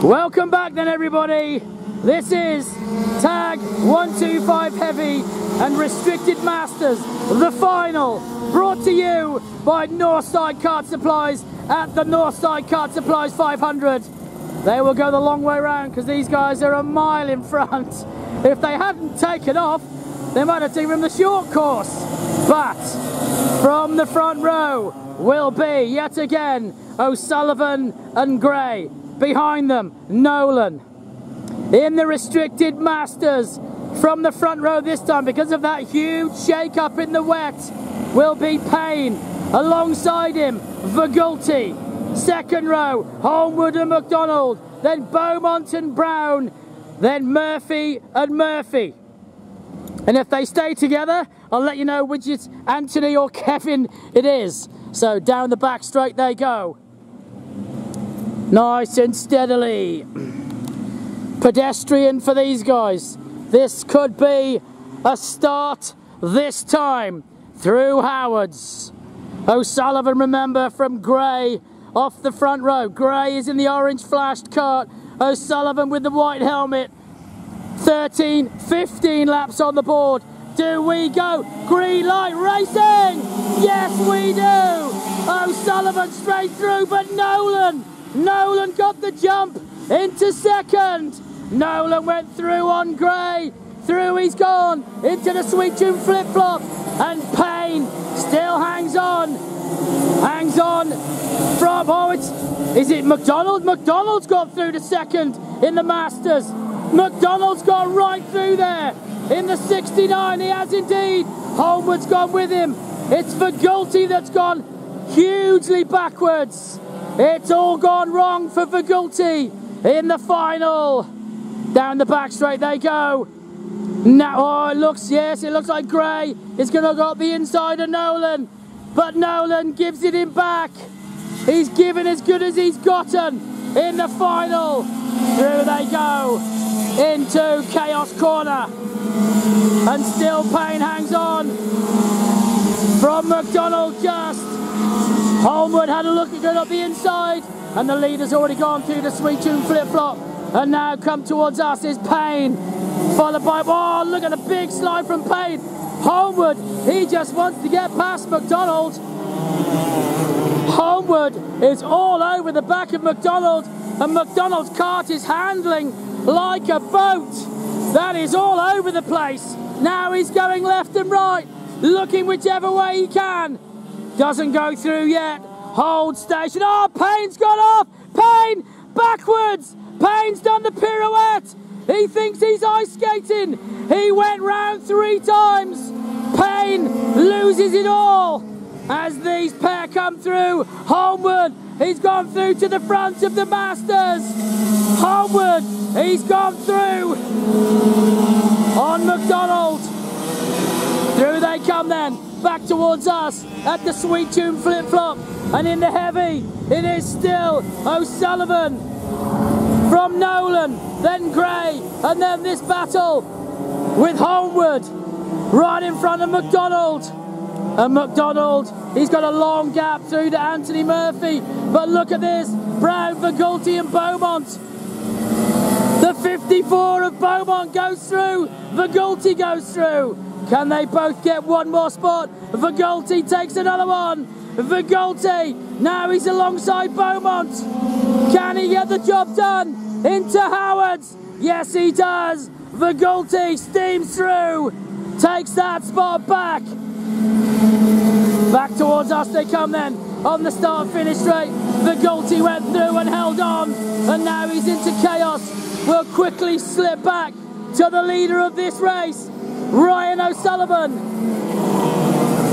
Welcome back then, everybody. This is Tag 125 Heavy and Restricted Masters, the final, brought to you by Northside Kart Supplies at the Northside Kart Supplies 500. They will go the long way round because these guys are a mile in front. If they hadn't taken off, they might have taken the short course. But from the front row will be, yet again, O'Sullivan and Gray. Behind them, Nolan. In the Restricted Masters, from the front row this time, because of that huge shake-up in the wet, will be Payne. Alongside him, Vigulti. Second row, Holmwood and McDonald. Then Beaumont and Brown. Then Murphy and Murphy. And if they stay together, I'll let you know which it's Anthony or Kevin it is. So down the back straight they go. Nice and steadily. Pedestrian for these guys. This could be a start this time through Howards. O'Sullivan, remember, from Gray off the front row. Gray is in the orange flashed kart. O'Sullivan with the white helmet. 13, 15 laps on the board. Do we go? Green light racing! Yes, we do! O'Sullivan straight through, but Nolan got the jump into second. Nolan went through on Gray. Through he's gone into the Sweet Tune flip-flop. And Payne still hangs on. Hangs on from, is it McDonald? McDonald's got through to second in the Masters. McDonald's gone right through there. In the 69, he has indeed. Holmwood's gone with him. It's Vigulti that's gone hugely backwards. It's all gone wrong for Vigulti in the final. Down the back straight they go. Now, it looks like Gray is going to go up the inside of Nolan. But Nolan gives it him back. He's given as good as he's gotten in the final. Through they go into Chaos Corner. And still Payne hangs on from McDonald just. Holmwood had a look at going up the inside, and the leader's already gone through the Sweet Tune flip-flop. And now come towards us is Payne, followed by, oh, look at the big slide from Payne. Holmwood, he just wants to get past McDonald. Holmwood is all over the back of McDonald, and McDonald's kart is handling like a boat. That is all over the place. Now he's going left and right, looking whichever way he can. Doesn't go through yet. Hold station. Oh, Payne's got off. Payne backwards. Payne's done the pirouette. He thinks he's ice skating. He went round 3 times. Payne loses it all as these pair come through. Holmwood, he's gone through to the front of the Masters. Holmwood, he's gone through on McDonald. Through they come then. Back towards us at the Sweet Tune flip-flop. And in the heavy, it is still O'Sullivan from Nolan, then Gray, and then this battle with Holmwood right in front of McDonald. And McDonald, he's got a long gap through to Anthony Murphy. But look at this, Brown, Vigulti and Beaumont. The 54 of Beaumont goes through, Vigulti goes through. Can they both get one more spot? Vigulti takes another one. Vigulti, now he's alongside Beaumont. Can he get the job done? Into Howards. Yes, he does. Vigulti steams through. Takes that spot back. Back towards us they come then. On the start-finish straight. Vigulti went through and held on. And now he's into Chaos. Will quickly slip back to the leader of this race, Ryan O'Sullivan,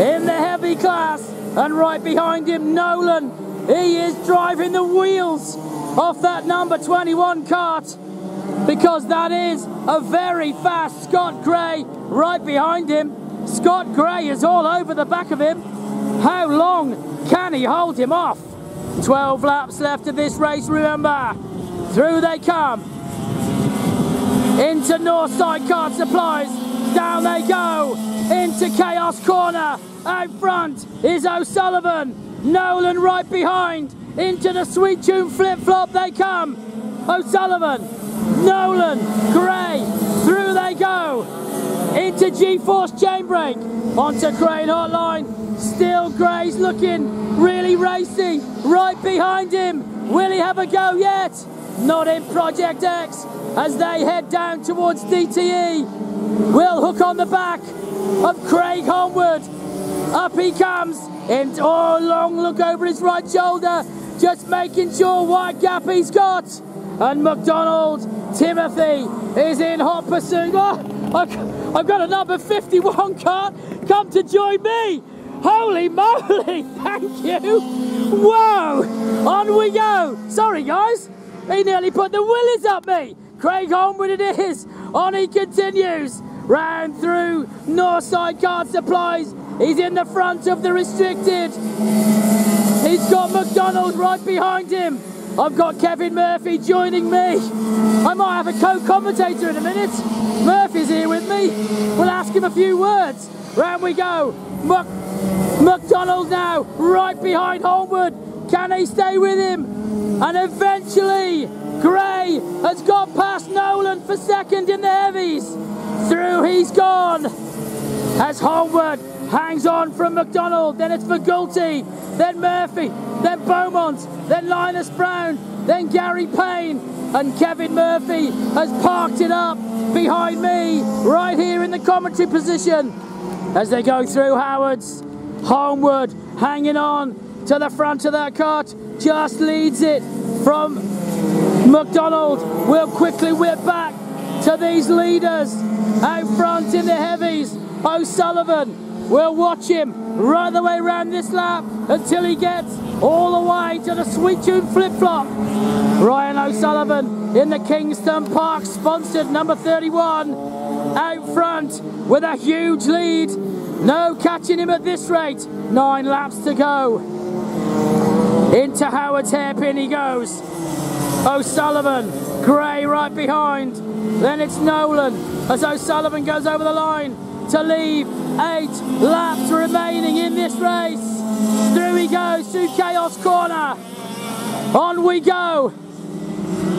in the heavy class, and right behind him Nolan. He is driving the wheels off that number 21 kart, because that is a very fast Scott Gray right behind him. Scott Gray is all over the back of him. How long can he hold him off? 12 laps left of this race, remember. Through they come into Northside Kart Supplies. Down they go into Chaos Corner. Out front is O'Sullivan. Nolan right behind. Into the Sweet Tune flip-flop they come. O'Sullivan, Nolan, Gray, through they go, into G-Force chainbreak, onto Crane Hotline, still Gray's looking really racy, right behind him, will he have a go yet? Not in Project X, as they head down towards DTE, will hook on the back of Craig Holmwood, up he comes, and oh, long look over his right shoulder, just making sure what gap he's got, and McDonald Timothy is in hot pursuit. Oh, I've got a number 51 cart come to join me. Holy moly, thank you. Whoa, on we go. Sorry guys, he nearly put the willies up me. Craig Holmwood it is, on he continues, round through Northside Card Supplies. He's in the front of the restricted. He's got McDonald right behind him. I've got Kevin Murphy joining me. I might have a co-commentator in a minute. Murphy's here with me. We'll ask him a few words. Round we go. McDonald now right behind Holmwood. Can he stay with him? And eventually Gray has got past Nolan for second in the heavies. Through he's gone. As Holmwood hangs on from McDonald, then it's Vigulti, then Murphy, then Beaumont, then Linus Brown, then Gary Payne, and Kevin Murphy has parked it up behind me, right here in the commentary position. As they go through Howards, Holmwood hanging on to the front of that cart, just leads it from McDonald. Will quickly whip back to these leaders out front in the heavies. O'Sullivan will watch him right the way around this lap until he gets all the way to the Sweet Tune flip-flop. Ryan O'Sullivan in the Kingston Park sponsored number 31 out front with a huge lead. No catching him at this rate. 9 laps to go. Into Howard's hairpin he goes. O'Sullivan, Gray right behind. Then it's Nolan as O'Sullivan goes over the line to leave 8 laps remaining in this race. Through he goes through Chaos Corner. On we go.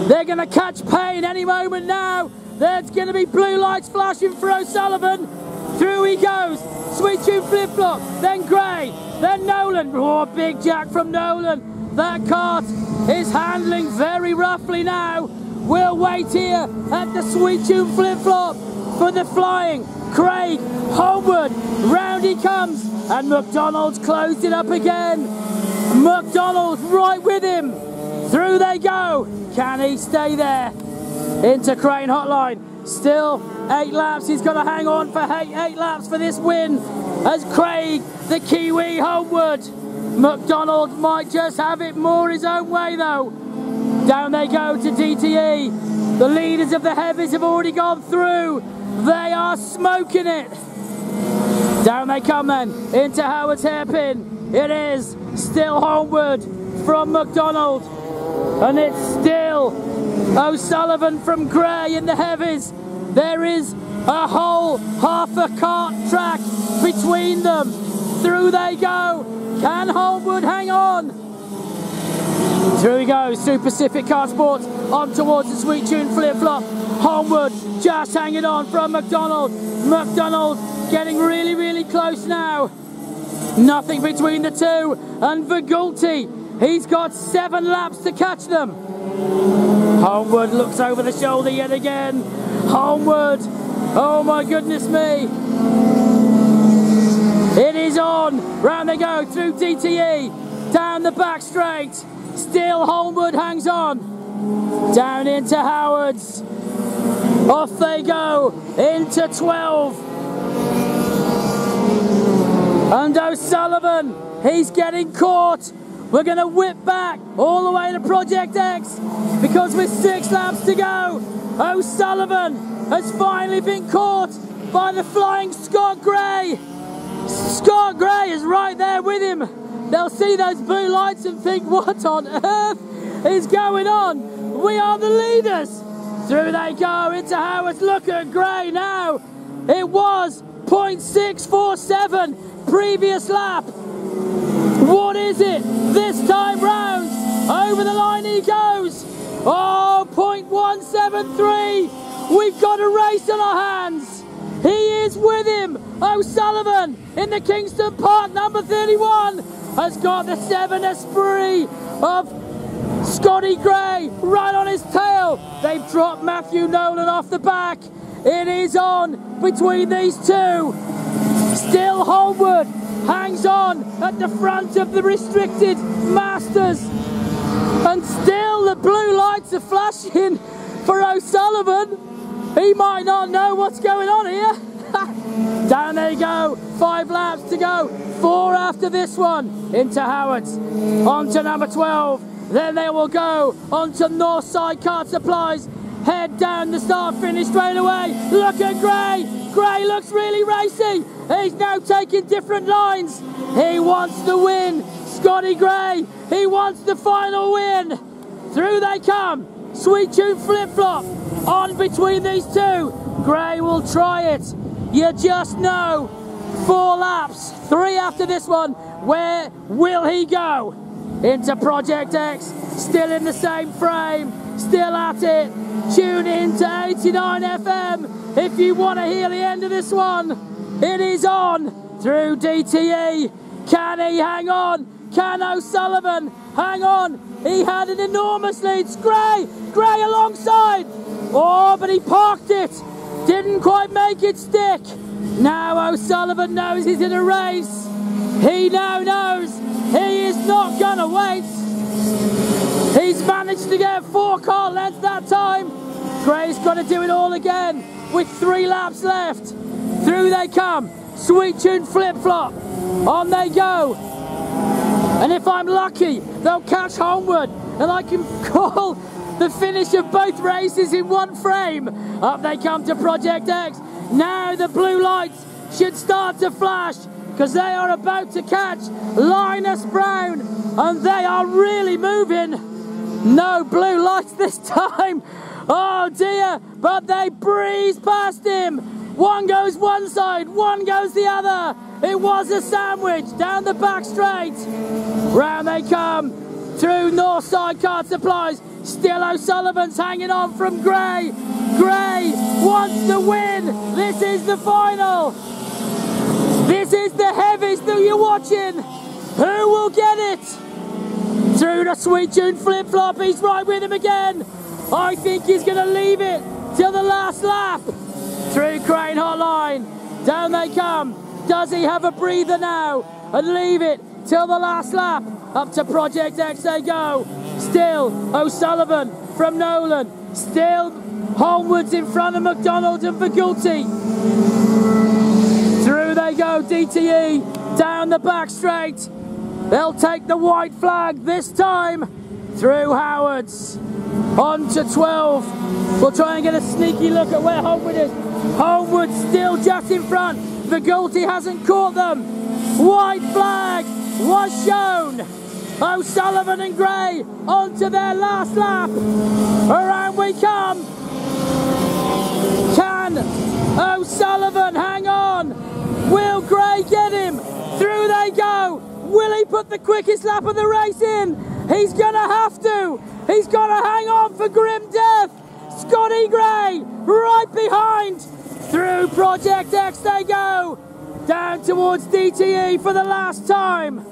They're going to catch Payne any moment now. There's going to be blue lights flashing for O'Sullivan. Through he goes. Sweet Tune flip-flop. Then Gray. Then Nolan. Oh, big jack from Nolan. That cart is handling very roughly now. We'll wait here at the Sweet Tune flip-flop for the flying Craig Holmwood. Round he comes, and McDonald's closed it up again. McDonald's right with him. Through they go. Can he stay there? Into Crane Hotline. Still 8 laps. He's got to hang on for 8 laps for this win. As Craig, the Kiwi Holmwood. McDonald might just have it more his own way though. Down they go to DTE. The leaders of the heavies have already gone through. They are smoking it. Down they come then, into Howard's hairpin. It is still Holmwood from McDonald. And it's still O'Sullivan from Gray in the heavies. There is a whole half a cart track between them. Through they go. Can Holmwood hang on? Through he goes, through Pacific Car Sports, on towards the Sweet Tune flip-flop. Holmwood just hanging on from McDonald. McDonald getting really, really close now. Nothing between the two. And Vigulti, he's got 7 laps to catch them. Holmwood looks over the shoulder yet again. Holmwood, oh my goodness me. It is on. Round they go through DTE. Down the back straight. Still Holmwood hangs on. Down into Howards. Off they go into 12. And O'Sullivan, he's getting caught. We're going to whip back all the way to Project X because with 6 laps to go, O'Sullivan has finally been caught by the flying Scott Gray. Scott Gray is right there with him. They'll see those blue lights and think, what on earth is going on? We are the leaders. Through they go into Howards. Look at Gray now. It was 0.647 previous lap. What is it this time round? Over the line he goes. Oh, 0.173. We've got a race on our hands. He is with him. O'Sullivan in the Kingston Park number 31 has got the 7 Esprit of Scotty Gray right on his tail. They've dropped Matthew Nolan off the back. It is on between these two. Still Holmwood hangs on at the front of the restricted Masters. And still the blue lights are flashing for O'Sullivan. He might not know what's going on here. Down they go, 5 laps to go, 4 after this one, into Howards, on to number 12, then they will go on to Northside Kart Supplies, head down the start-finish straight away. Look at Gray, Gray looks really racy, he's now taking different lines, he wants the win, Scotty Gray, he wants the final win, through they come, Sweet Tune Flip-Flop, on between these two, Gray will try it, you just know, 4 laps, 3 after this one, where will he go? Into Project X, still in the same frame, still at it, tune in to 89 FM if you want to hear the end of this one, it is on, through DTE, can he hang on, can O'Sullivan hang on, he had an enormous lead, Gray alongside, oh but he parked it, didn't quite make it stick. Now O'Sullivan knows he's in a race. He now knows he is not gonna wait. He's managed to get 4 car lengths that time. Gray's got to do it all again with 3 laps left. Through they come. Sweet Tune Flip-Flop. On they go. And if I'm lucky, they'll catch Holmwood and I can call the finish of both races in one frame. Up they come to Project X. Now the blue lights should start to flash because they are about to catch Linus Brown and they are really moving. No blue lights this time. Oh dear, but they breeze past him. One goes one side, one goes the other. It was a sandwich down the back straight. Round they come through Northside Kart Supplies. Still O'Sullivan's hanging on from Gray. Gray wants to win. This is the final. This is the heaviest that you're watching. Who will get it? Through the Sweet Tune Flip-Flop. He's right with him again. I think he's going to leave it till the last lap. Through Crane Hotline. Down they come. Does he have a breather now and leave it till the last lap? Up to Project X they go. Still O'Sullivan from Nolan. Still Holmwood's in front of McDonald and Vigulti. Through they go, DTE down the back straight. They'll take the white flag this time. Through Howards. On to 12. We'll try and get a sneaky look at where Holmwood is. Holmwood still just in front. Vigulti hasn't caught them. White flag was shown. O'Sullivan and Gray onto their last lap. Around we come. Can O'Sullivan hang on? Will Gray get him? Through they go. Will he put the quickest lap of the race in? He's going to have to. He's got to hang on for grim death. Scotty Gray right behind. Through Project X they go. Down towards DTE for the last time.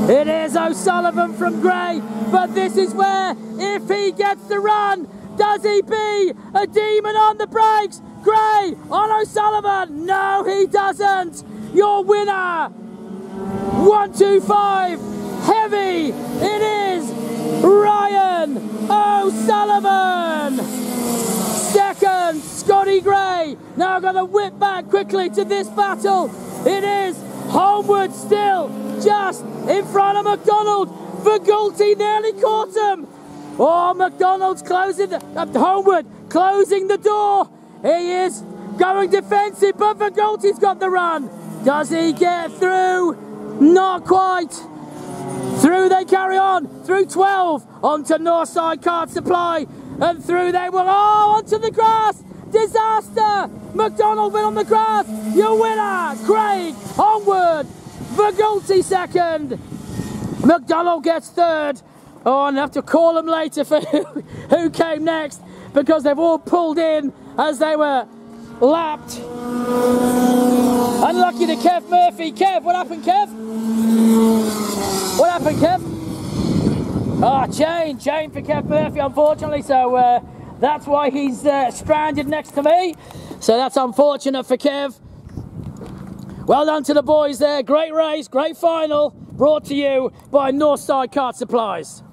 It is O'Sullivan from Gray, but this is where, if he gets the run, does he be a demon on the brakes? Gray on O'Sullivan. No, he doesn't. Your winner, 125, heavy, it is Ryan O'Sullivan. Second, Scotty Gray. Now going to whip back quickly to this battle. It is Holmwood still just in front of McDonald. Vigulti nearly caught him. Oh, McDonald's closing, Holmwood closing the door. He is going defensive, but Vigulti's got the run. Does he get through? Not quite. Through they carry on. Through 12. Onto Northside Kart Supply. And through they will. Oh, onto the grass. Disaster. McDonald went on the grass. Your winner, Craig Holmwood. Vigulti second. McDonald gets third. Oh, and I have to call them later for who came next, because they've all pulled in as they were lapped. Unlucky to Kev Murphy. Kev, what happened, Kev? What happened, Kev? Oh, chain for Kev Murphy, unfortunately. So that's why he's stranded next to me. So that's unfortunate for Kev. Well done to the boys there. Great race, great final. Brought to you by Northside Kart Supplies.